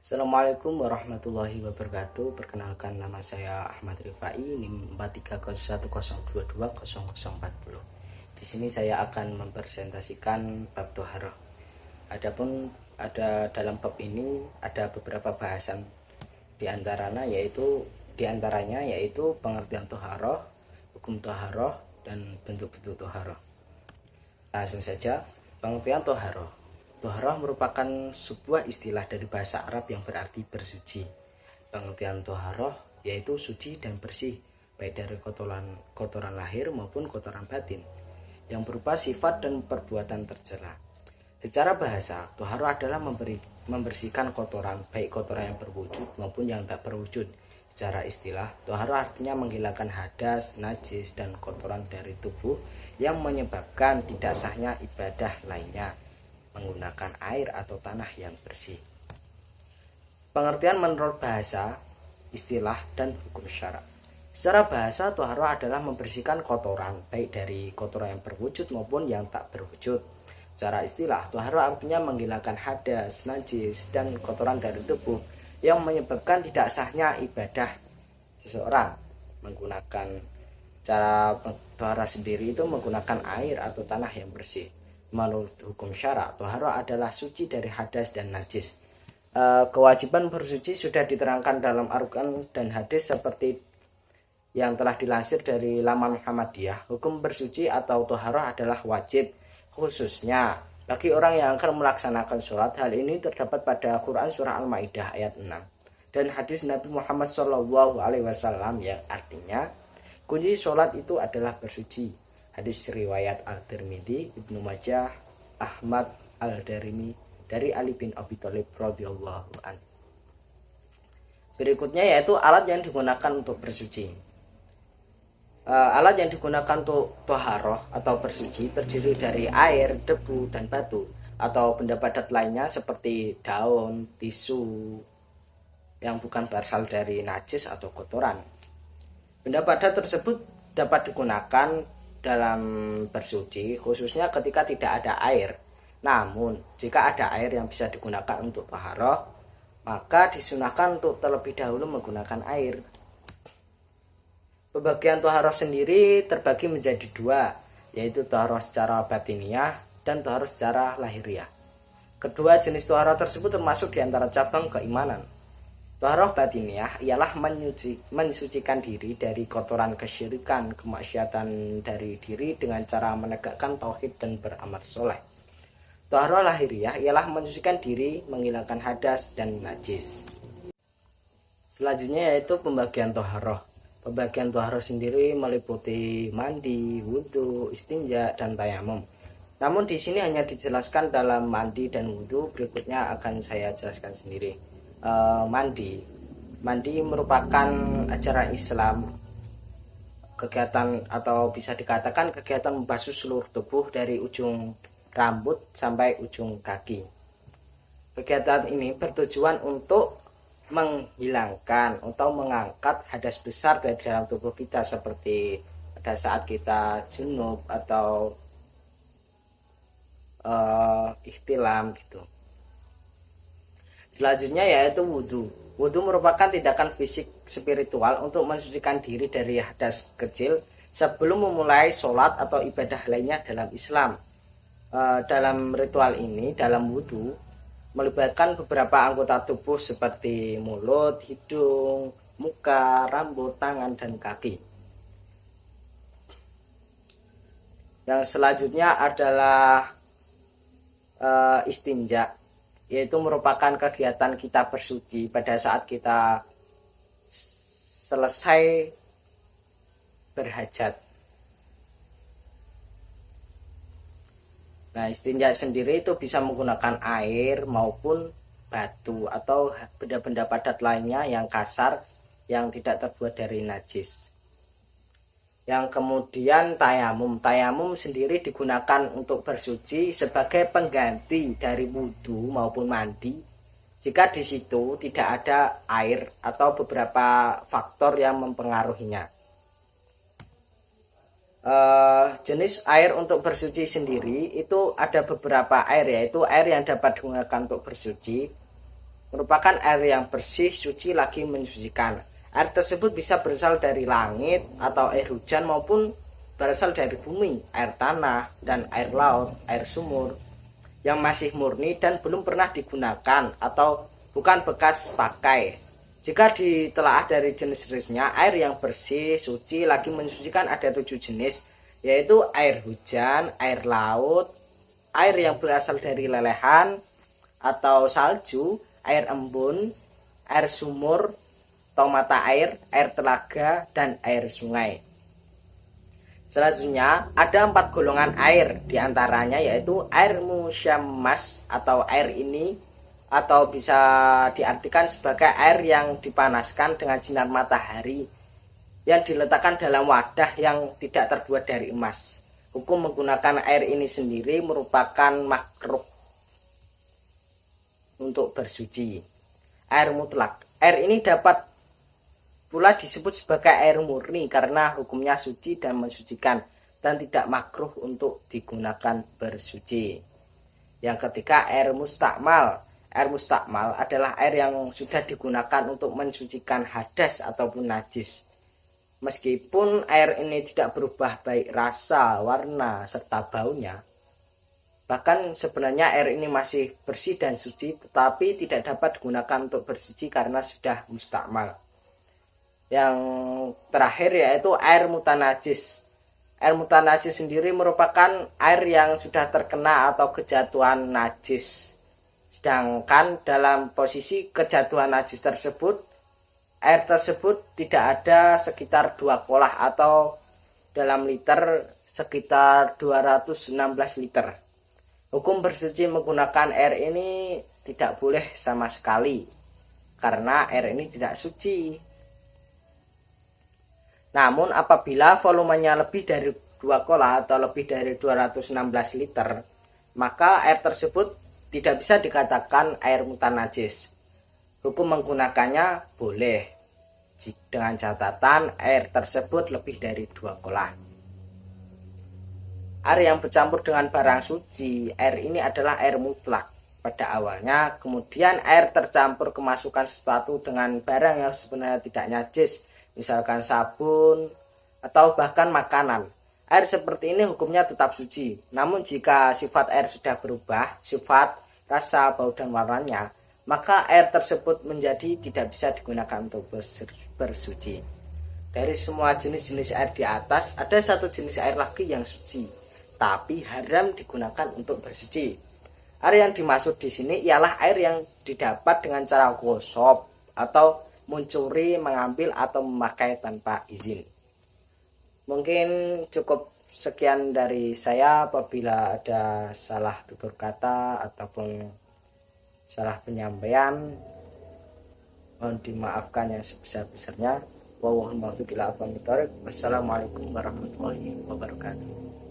Assalamualaikum warahmatullahi wabarakatuh. Perkenalkan, nama saya Ahmad Rifai, NIM 4301022040. Di sini saya akan mempresentasikan bab Toharoh. Adapun dalam bab ini ada beberapa bahasan di antaranya yaitu pengertian Toharoh, hukum Toharoh, dan bentuk-bentuk Toharoh. Langsung saja, pengertian Toharoh. Toharoh merupakan sebuah istilah dari bahasa Arab yang berarti bersuci. Pengertian toharoh yaitu suci dan bersih, baik dari kotoran lahir maupun kotoran batin, yang berupa sifat dan perbuatan tercela. Secara bahasa, toharoh adalah membersihkan kotoran, baik kotoran yang berwujud maupun yang tak berwujud. Secara istilah, toharoh artinya menghilangkan hadas, najis, dan kotoran dari tubuh yang menyebabkan tidak sahnya ibadah lainnya menggunakan air atau tanah yang bersih. Pengertian menurut bahasa, istilah, dan hukum syara. Secara bahasa, toharoh adalah membersihkan kotoran, baik dari kotoran yang berwujud maupun yang tak berwujud. Secara istilah, toharoh artinya menghilangkan hadas, najis, dan kotoran dari tubuh yang menyebabkan tidak sahnya ibadah seseorang. Menggunakan cara toharoh sendiri itu menggunakan air atau tanah yang bersih. Menurut hukum syara, toharoh adalah suci dari hadas dan najis. Kewajiban bersuci sudah diterangkan dalam Al-Quran dan hadis seperti yang telah dilansir dari laman Muhammadiyah. Hukum bersuci atau toharoh adalah wajib, khususnya bagi orang yang akan melaksanakan sholat. Hal ini terdapat pada Quran surah Al-Maidah ayat 6 dan hadis Nabi Muhammad SAW yang artinya kunci sholat itu adalah bersuci. Hadis riwayat Al-Tirmidzi, Ibnu Majah, Ahmad Al-Darimi dari Ali bin Abi Thalib radhiyallahu anhu. Berikutnya yaitu alat yang digunakan untuk bersuci. Alat yang digunakan untuk toharoh atau bersuci terdiri dari air, debu, dan batu atau benda padat lainnya seperti daun, tisu yang bukan berasal dari najis atau kotoran. Benda padat tersebut dapat digunakan dalam bersuci khususnya ketika tidak ada air. Namun jika ada air yang bisa digunakan untuk toharoh, maka disunahkan untuk terlebih dahulu menggunakan air. Pembagian toharoh sendiri terbagi menjadi dua, yaitu toharoh secara batiniah dan toharoh secara lahiriah. Kedua jenis toharoh tersebut termasuk di antara cabang keimanan. Toharoh batiniah ialah mensucikan diri dari kotoran kesyirikan, kemaksiatan dari diri dengan cara menegakkan tauhid dan beramal soleh. Toharoh lahiriah ialah mensucikan diri, menghilangkan hadas dan najis. Selanjutnya yaitu pembagian toharoh. Pembagian toharoh sendiri meliputi mandi, wudhu, istinja, dan tayamum. Namun di sini hanya dijelaskan dalam mandi dan wudhu. Berikutnya akan saya jelaskan sendiri. Mandi merupakan ajaran Islam, kegiatan atau bisa dikatakan kegiatan membasuh seluruh tubuh dari ujung rambut sampai ujung kaki. Kegiatan ini bertujuan untuk menghilangkan atau mengangkat hadas besar dari dalam tubuh kita, seperti pada saat kita junub atau ihtilam gitu. Selanjutnya yaitu wudhu. Wudhu merupakan tindakan fisik spiritual untuk mensucikan diri dari hadas kecil sebelum memulai sholat atau ibadah lainnya dalam Islam. Dalam ritual ini, dalam wudhu, melibatkan beberapa anggota tubuh seperti mulut, hidung, muka, rambut, tangan, dan kaki. Yang selanjutnya adalah istinja, yaitu merupakan kegiatan kita bersuci pada saat kita selesai berhajat. Nah, istinja sendiri itu bisa menggunakan air maupun batu atau benda-benda padat lainnya yang kasar yang tidak terbuat dari najis. Yang kemudian tayamum sendiri digunakan untuk bersuci sebagai pengganti dari wudhu maupun mandi jika di situ tidak ada air atau beberapa faktor yang mempengaruhinya. Jenis air untuk bersuci sendiri itu ada beberapa air, yaitu air yang dapat digunakan untuk bersuci merupakan air yang bersih, suci, lagi mensucikan. Air tersebut bisa berasal dari langit atau air hujan maupun berasal dari bumi, air tanah, dan air laut, air sumur yang masih murni dan belum pernah digunakan atau bukan bekas pakai. Jika ditelaah dari jenis-jenisnya, air yang bersih, suci, lagi mensucikan ada 7 jenis, yaitu air hujan, air laut, air yang berasal dari lelehan atau salju, air embun, air sumur atau mata air, air telaga, dan air sungai. Selanjutnya ada 4 golongan air, diantaranya yaitu air musyammas atau air ini atau bisa diartikan sebagai air yang dipanaskan dengan sinar matahari yang diletakkan dalam wadah yang tidak terbuat dari emas. Hukum menggunakan air ini sendiri merupakan makruh untuk bersuci. Air mutlak, air ini dapat pula disebut sebagai air murni karena hukumnya suci dan mensucikan dan tidak makruh untuk digunakan bersuci. Yang ketiga, air mustakmal. Air mustakmal adalah air yang sudah digunakan untuk mensucikan hadas ataupun najis. Meskipun air ini tidak berubah baik rasa, warna, serta baunya, bahkan sebenarnya air ini masih bersih dan suci, tetapi tidak dapat digunakan untuk bersuci karena sudah mustakmal. Yang terakhir yaitu air mutanajis. Air mutanajis sendiri merupakan air yang sudah terkena atau kejatuhan najis. Sedangkan dalam posisi kejatuhan najis tersebut, air tersebut tidak ada sekitar 2 kolah atau dalam liter sekitar 216 liter. Hukum bersuci menggunakan air ini tidak boleh sama sekali karena air ini tidak suci. Namun apabila volumenya lebih dari 2 kolah atau lebih dari 216 liter, maka air tersebut tidak bisa dikatakan air mutanajis. Hukum menggunakannya boleh dengan catatan air tersebut lebih dari 2 kolah. Air yang bercampur dengan barang suci, air ini adalah air mutlak pada awalnya, kemudian air tercampur kemasukan sesuatu dengan barang yang sebenarnya tidak najis, misalkan sabun atau bahkan makanan. Air seperti ini hukumnya tetap suci. Namun jika sifat air sudah berubah, sifat, rasa, bau, dan warnanya, maka air tersebut menjadi tidak bisa digunakan untuk bersuci. Dari semua jenis-jenis air di atas, ada satu jenis air lagi yang suci, tapi haram digunakan untuk bersuci. Air yang dimaksud di sini ialah air yang didapat dengan cara gosok atau mencuri, mengambil, atau memakai tanpa izin. Mungkin cukup sekian dari saya. Apabila ada salah tutur kata ataupun salah penyampaian, mohon dimaafkan yang sebesar-besarnya. Wassalamualaikum warahmatullahi wabarakatuh.